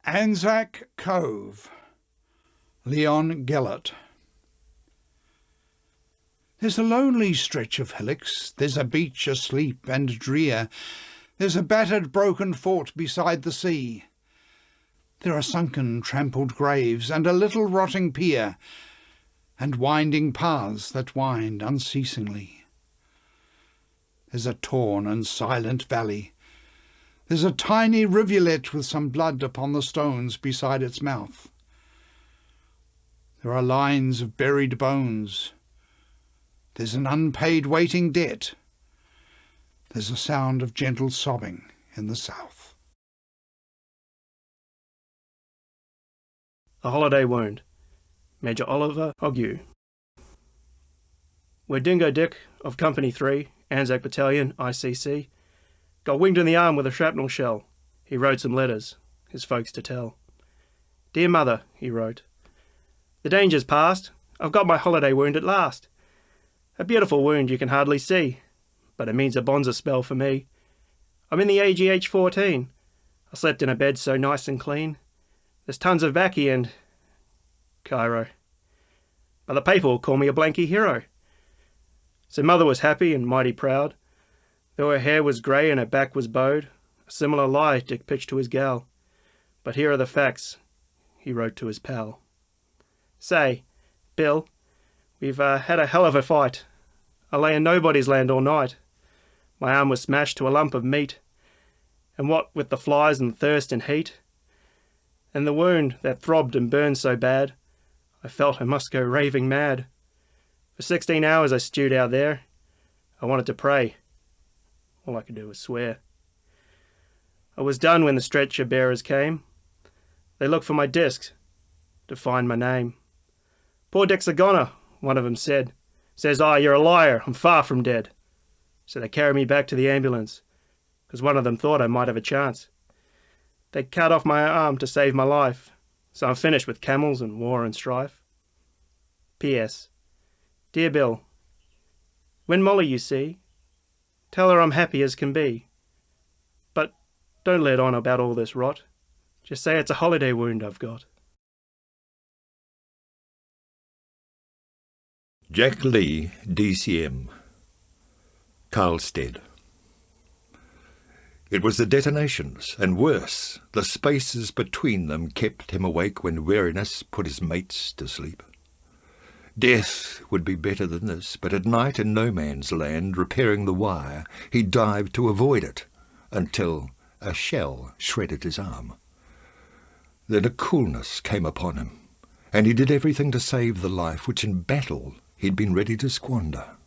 Anzac Cove, Leon Gellert. There's a lonely stretch of hillocks, there's a beach asleep and drear, there's a battered broken fort beside the sea. There are sunken trampled graves and a little rotting pier, and winding paths that wind unceasingly. There's a torn and silent valley. There's a tiny rivulet with some blood upon the stones beside its mouth. There are lines of buried bones. There's an unpaid waiting debt. There's a sound of gentle sobbing in the south. A Holiday Wound, Major Oliver Ogyew. Where Dingo Dick of Company 3, Anzac Battalion, ICC, got winged in the arm with a shrapnel shell, he wrote some letters, his folks to tell. "Dear Mother," he wrote, "the danger's past, I've got my holiday wound at last. A beautiful wound you can hardly see, but it means a bonza spell for me. I'm in the AGH 14. I slept in a bed so nice and clean. There's tons of baccy and Cairo. But the paper will call me a blanky hero." So Mother was happy and mighty proud, though her hair was grey and her back was bowed, a similar lie Dick pitched to his gal. "But here are the facts," he wrote to his pal. "Say, Bill, we've had a hell of a fight. I lay in nobody's land all night. My arm was smashed to a lump of meat, and what with the flies and thirst and heat, and the wound that throbbed and burned so bad, I felt I must go raving mad. For 16 hours I stewed out there. I wanted to pray. All I could do was swear. I was done when the stretcher bearers came. They looked for my discs to find my name. 'Poor Dick's a goner,' one of them said. Says I, 'You're a liar, I'm far from dead.' So they carried me back to the ambulance, 'cause one of them thought I might have a chance. They cut off my arm to save my life, so I'm finished with camels and war and strife. P.S. Dear Bill, when Molly you see, tell her I'm happy as can be. But don't let on about all this rot. Just say it's a holiday wound I've got." Jack Lee, DCM. Carlstead. It was the detonations, and worse, the spaces between them kept him awake when weariness put his mates to sleep. Death would be better than this, but at night in no man's land, repairing the wire, he dived to avoid it, until a shell shredded his arm. Then a coolness came upon him, and he did everything to save the life which in battle he'd been ready to squander.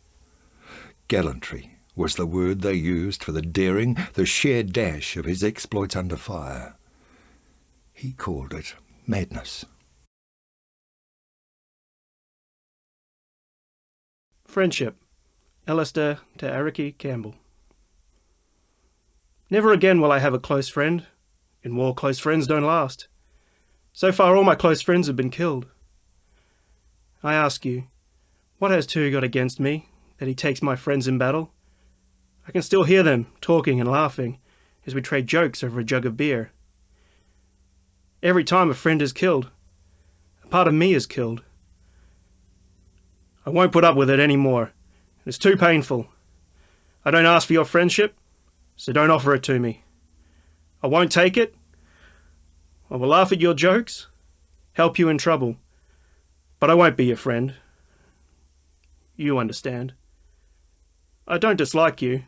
Gallantry was the word they used for the daring, the sheer dash of his exploits under fire. He called it madness. Friendship, Alistair to Ariki Campbell. Never again will I have a close friend. In war, close friends don't last. So far all my close friends have been killed. I ask you, what has Two got against me, that he takes my friends in battle? I can still hear them talking and laughing as we trade jokes over a jug of beer. Every time a friend is killed, a part of me is killed. I won't put up with it any more. It's too painful. I don't ask for your friendship, so don't offer it to me. I won't take it. I will laugh at your jokes, help you in trouble, but I won't be your friend. You understand. I don't dislike you.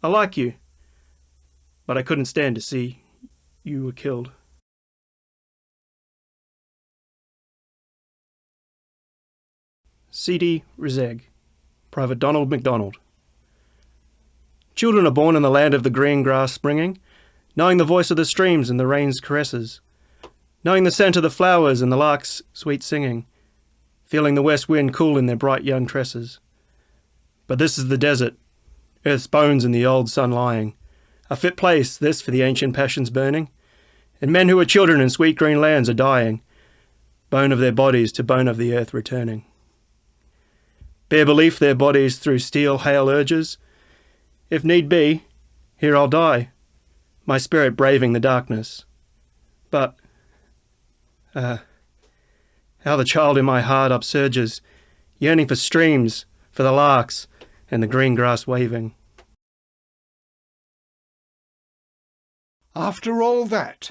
I like you, but I couldn't stand to see you were killed. C.D. Rizeg, Private Donald MacDonald. Children are born in the land of the green grass springing, knowing the voice of the streams and the rain's caresses, knowing the scent of the flowers and the lark's sweet singing, feeling the west wind cool in their bright young tresses. But this is the desert, earth's bones in the old sun lying, a fit place this for the ancient passions burning, and men who are children in sweet green lands are dying, bone of their bodies to bone of the earth returning. Bear belief their bodies through steel hail urges. If need be, here I'll die, my spirit braving the darkness. But, how the child in my heart upsurges, yearning for streams, for the larks, and the green grass waving. After all that,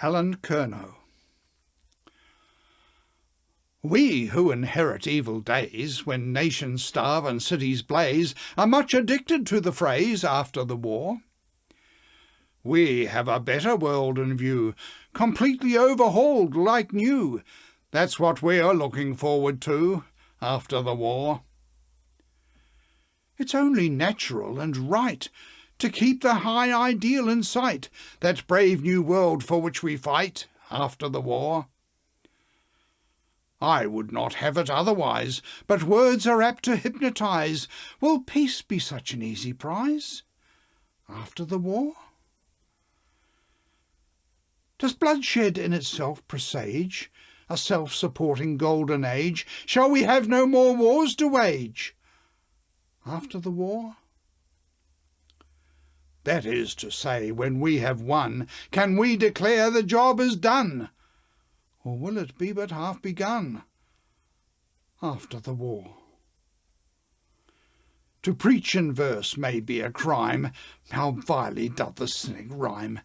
Alan Curnow. We who inherit evil days, when nations starve and cities blaze, are much addicted to the phrase, after the war. We have a better world in view, completely overhauled like new. That's what we're looking forward to, after the war. It's only natural and right to keep the high ideal in sight, that brave new world for which we fight, after the war. I would not have it otherwise, but words are apt to hypnotize. Will peace be such an easy prize, after the war? Does bloodshed in itself presage a self-supporting golden age? Shall we have no more wars to wage, after the war? That is to say, when we have won, can we declare the job is done? Or will it be but half begun, after the war? To preach in verse may be a crime. How vilely doth the cynic rhyme!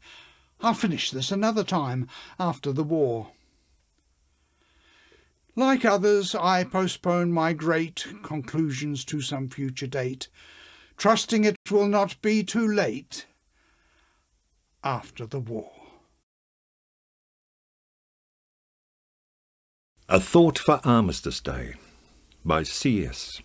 I'll finish this another time, after the war. Like others, I postpone my great conclusions to some future date, trusting it will not be too late, after the war. A Thought for Armistice Day by C.S.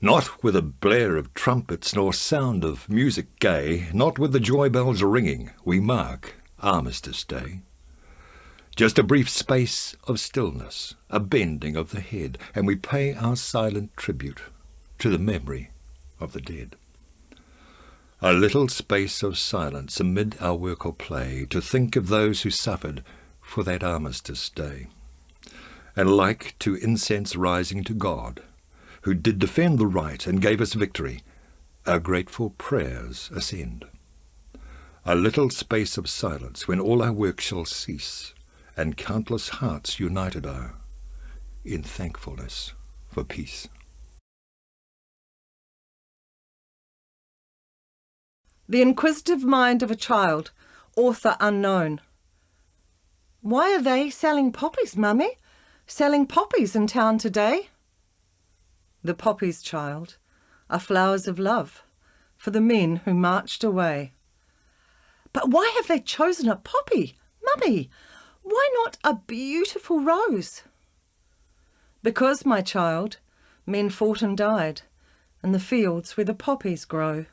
Not with a blare of trumpets nor sound of music gay, not with the joy bells ringing, we mark Armistice Day. Just a brief space of stillness, a bending of the head, and we pay our silent tribute to the memory of the dead. A little space of silence amid our work or play, to think of those who suffered for that Armistice Day, and like to incense rising to God, who did defend the right and gave us victory, our grateful prayers ascend. A little space of silence when all our work shall cease, and countless hearts united are in thankfulness for peace. The Inquisitive Mind of a Child, author unknown. Why are they selling poppies, Mummy? Selling poppies in town today? The poppies, child, are flowers of love for the men who marched away. But why have they chosen a poppy, Mummy? Why not a beautiful rose? Because, my child, men fought and died in the fields where the poppies grow.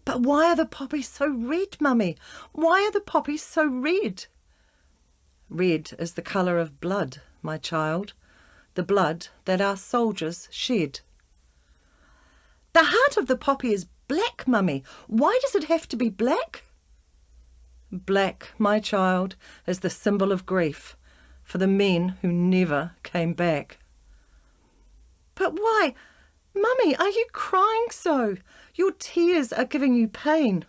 But why are the poppies so red, Mummy? Why are the poppies so red? Red is the colour of blood, my child, the blood that our soldiers shed. The heart of the poppy is black, Mummy. Why does it have to be black? Black, my child, is the symbol of grief for the men who never came back. But why? Mummy, are you crying so? Your tears are giving you pain.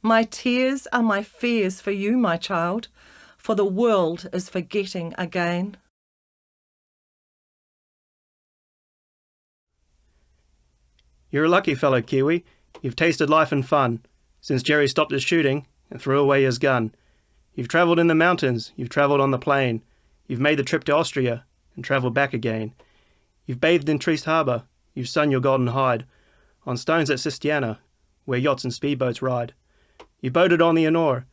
My tears are my fears for you, my child, for the world is forgetting again. You're a lucky fellow, Kiwi. You've tasted life and fun, since Jerry stopped his shooting and threw away his gun. You've travelled in the mountains, you've travelled on the plain, you've made the trip to Austria and travelled back again. You've bathed in Trieste Harbour, you've sun your golden hide on stones at Sistiana, where yachts and speedboats ride. You've boated on the Honor,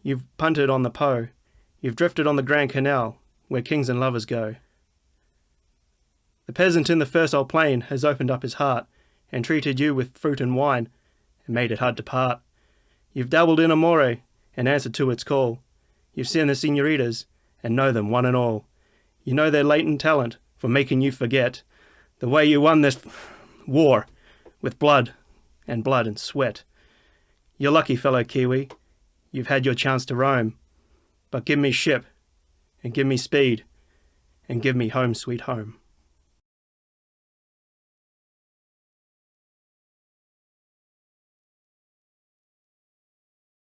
you've punted on the Po, you've drifted on the Grand Canal, where kings and lovers go. The peasant in the first old plain has opened up his heart and treated you with fruit and wine and made it hard to part. You've dabbled in amore and answered to its call. You've seen the señoritas and know them one and all. You know their latent talent for making you forget the way you won this war with blood and sweat. You're lucky, fellow Kiwi. You've had your chance to roam. But give me ship, and give me speed, and give me home, sweet home.